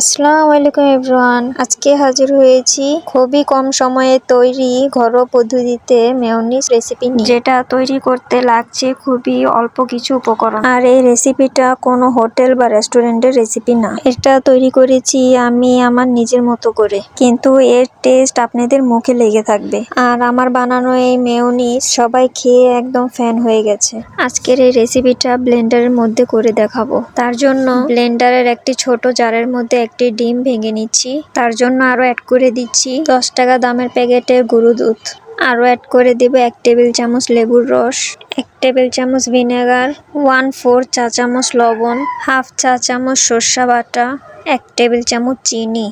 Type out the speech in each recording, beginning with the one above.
আসসালামু আলাইকুম এভরিওয়ান। আজকে হাজির হয়েছি খুবই কম সময়ে তৈরি ঘরোয়া পদ্ধতিতে মেয়োনিজ রেসিপি নিয়ে, যেটা তৈরি করতে লাগছে খুবই অল্প কিছু উপকরণ। আর এই রেসিপিটা কোনো হোটেল বা রেস্টুরেন্টের রেসিপি না, এটা তৈরি করেছি আমি আমার নিজের মতো করে, কিন্তু এর টেস্ট আপনাদের মুখে লেগে থাকবে। আর আমার বানানো এই মেয়োনিজ সবাই খেয়ে একদম ফ্যান হয়ে গেছে। আজকের এই রেসিপিটা ব্লেন্ডারের মধ্যে করে দেখাবো। তার জন্য ব্লেন্ডারের একটি ছোট জারের মধ্যে একটি ডিম ভেঙে নিচ্ছি। তার জন্য আরো অ্যাড করে দিচ্ছি 10 টাকা দামের প্যাকেটে গরুর দুধ। আরো অ্যাড করে দিব 1 টেবিল চামচ লেবুর রস, 1 টেবিল চামচ ভিনেগার, 1/4 চা চামচ লবণ, হাফ চা চামচ সরষা বাটা, 1 টেবিল চামচ চিনি।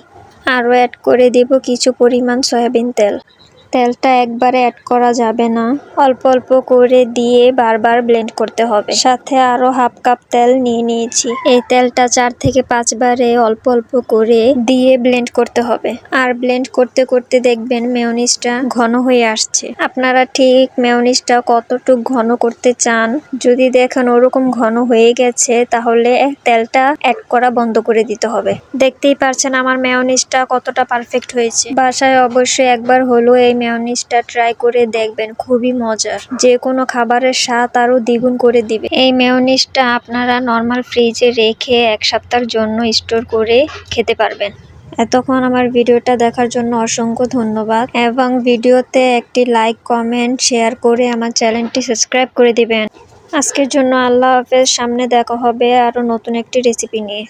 আরো অ্যাড করে দিব কিছু পরিমাণ সয়াবিন তেল। তেলটা একবারে অ্যাড করা যাবে না, অল্প অল্প করে দিয়ে বারবার ব্লেন্ড করতে হবে। সাথে আরো হাফ কাপ তেল নিয়ে নিয়েছি। এই তেলটা 4 থেকে 5 বারে অল্প অল্প করে দিয়ে ব্লেন্ড করতে হবে। আর ব্লেন্ড করতে করতে দেখবেন মেয়োনিজটা ঘন হয়ে আসছে। আপনারা ঠিক মেয়োনিজটা কতটুক ঘন করতে চান, যদি দেখেন ওরকম ঘন হয়ে গেছে তাহলে তেলটা অ্যাড করা বন্ধ করে দিতে হবে। দেখতেই পারছেন আমার মেয়োনিজটা কতটা পারফেক্ট হয়েছে। বাসায় অবশ্যই একবার হলো এই মেয়োনিজটা ট্রাই করে দেখবেন, খুবই মজার। যে কোনো খাবারের স্বাদ আরো দ্বিগুণ করে দিবে। এই মেয়োনিজটা আপনারা নরমাল ফ্রিজে রেখে 1 সপ্তাহের জন্য স্টোর করে খেতে পারবেন। এতক্ষণ আমার ভিডিওটা দেখার জন্য অসংখ্য ধন্যবাদ, এবং ভিডিওতে একটি লাইক, কমেন্ট, শেয়ার করে আমার চ্যানেলটি সাবস্ক্রাইব করে দিবেন। আজকের জন্য আল্লাহ হাফেজ। সামনে দেখা হবে আরো নতুন একটি রেসিপি নিয়ে।